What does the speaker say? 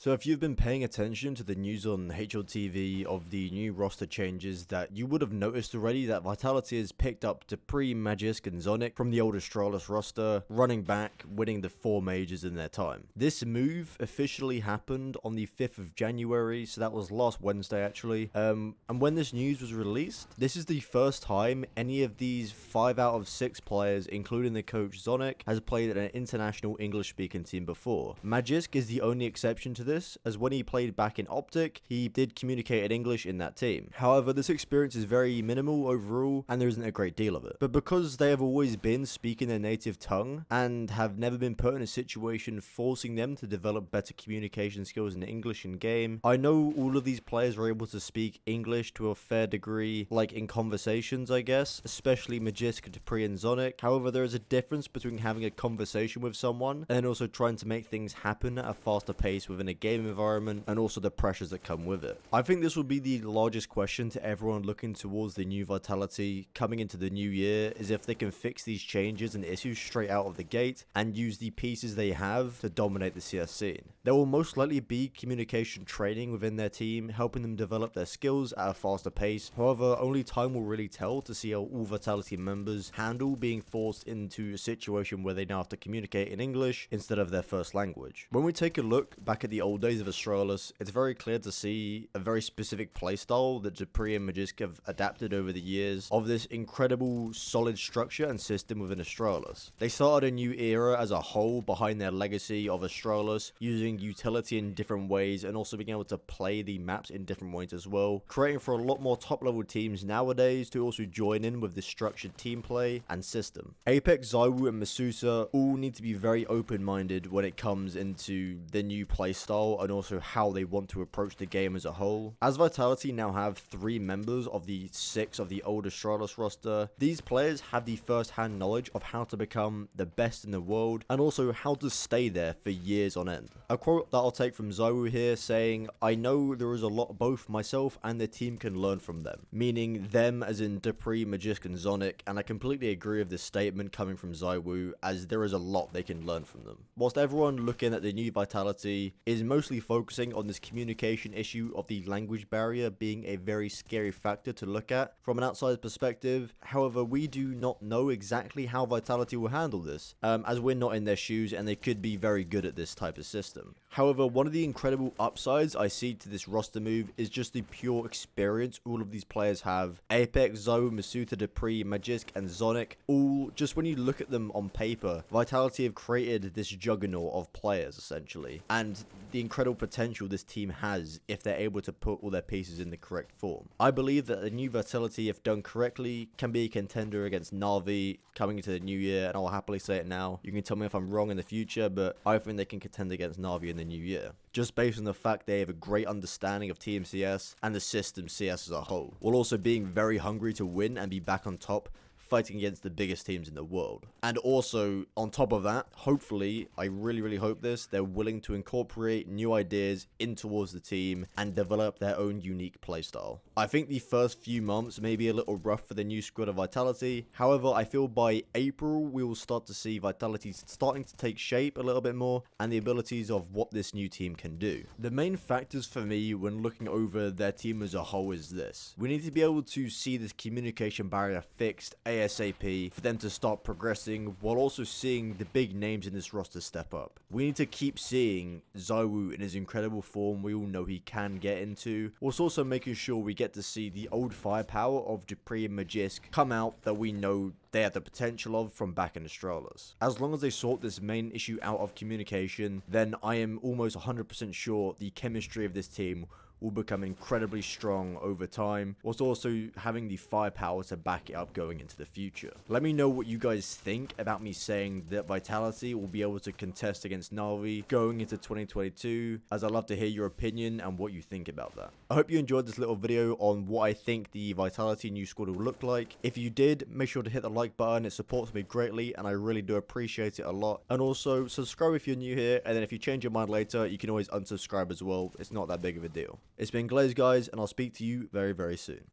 So if you've been paying attention to the news on HLTV of the new roster changes, that you would have noticed already that Vitality has picked up Dupreeh, Magisk and Zonic from the old Astralis roster, running back, winning the 4 majors in their time. This move officially happened on the 5th of January, so that was last Wednesday actually. And when this news was released, this is the first time any of these 5 out of 6 players, including the coach Zonic, has played at an international English-speaking team before. Magisk is the only exception to this, as when he played back in Optic, he did communicate in English in that team. However, this experience is very minimal overall, and there isn't a great deal of it. But because they have always been speaking their native tongue, and have never been put in a situation forcing them to develop better communication skills in English in game, I know all of these players are able to speak English to a fair degree, like in conversations I guess, especially Magisk, Dupreeh and Zonic. However, there is a difference between having a conversation with someone, and also trying to make things happen at a faster pace within a game environment, and also the pressures that come with it. I think this will be the largest question to everyone looking towards the new Vitality coming into the new year, is if they can fix these changes and issues straight out of the gate and use the pieces they have to dominate the CS scene. There will most likely be communication training within their team, helping them develop their skills at a faster pace. However, only time will really tell to see how all Vitality members handle being forced into a situation where they now have to communicate in English instead of their first language. When we take a look back at the old days of Astralis, it's very clear to see a very specific playstyle that Dupreeh and Magisk have adapted over the years of this incredible solid structure and system within Astralis. They started a new era as a whole behind their legacy of Astralis, using utility in different ways and also being able to play the maps in different ways as well, creating for a lot more top level teams nowadays to also join in with this structured team play and system. Apex, ZywOo and Masusa all need to be very open-minded when it comes into the new playstyle and also how they want to approach the game as a whole. As Vitality now have 3 members of the 6 of the old Astralis roster, these players have the first-hand knowledge of how to become the best in the world and also how to stay there for years on end. A quote that I'll take from ZywOo here saying, "I know there is a lot both myself and the team can learn from them," meaning them as in Dupreeh, Magisk and Zonic, and I completely agree with this statement coming from ZywOo, as there is a lot they can learn from them. Whilst everyone looking at the new Vitality is mostly focusing on this communication issue of the language barrier being a very scary factor to look at from an outside perspective, however, we do not know exactly how Vitality will handle this, as we're not in their shoes and they could be very good at this type of system. However, one of the incredible upsides I see to this roster move is just the pure experience all of these players have. Apex, ZywOo, Masuta, Dupreeh, Magisk and Zonic, all, just when you look at them on paper, Vitality have created this juggernaut of players essentially, and the incredible potential this team has if they're able to put all their pieces in the correct form. I believe that the new Vitality, if done correctly, can be a contender against Na'Vi coming into the new year, and I'll happily say it now. You can tell me if I'm wrong in the future, but I think they can contend against Na'Vi in the new year, just based on the fact they have a great understanding of TMCS and the system CS as a whole, while also being very hungry to win and be back on top, fighting against the biggest teams in the world. And also, on top of that, hopefully, I really hope this, they're willing to incorporate new ideas in towards the team and develop their own unique playstyle. I think the first few months may be a little rough for the new squad of Vitality. However, I feel by April, we will start to see Vitality starting to take shape a little bit more and the abilities of what this new team can do. The main factors for me when looking over their team as a whole is this. We need to be able to see this communication barrier fixed ASAP for them to start progressing, while also seeing the big names in this roster step up. We need to keep seeing ZywOo in his incredible form we all know he can get into, whilst also making sure we get to see the old firepower of Dupreeh and Magisk come out that we know they have the potential of from back in Astralis. As long as they sort this main issue out of communication, then I am almost 100% sure the chemistry of this team will become incredibly strong over time, whilst also having the firepower to back it up going into the future. Let me know what you guys think about me saying that Vitality will be able to contest against Na'Vi going into 2022, as I'd love to hear your opinion and what you think about that. I hope you enjoyed this little video on what I think the Vitality new squad will look like. If you did, make sure to hit the like button, it supports me greatly and I really do appreciate it a lot. And also, subscribe if you're new here, and then if you change your mind later, you can always unsubscribe as well. It's not that big of a deal. It's been Glaze, guys, and I'll speak to you very soon.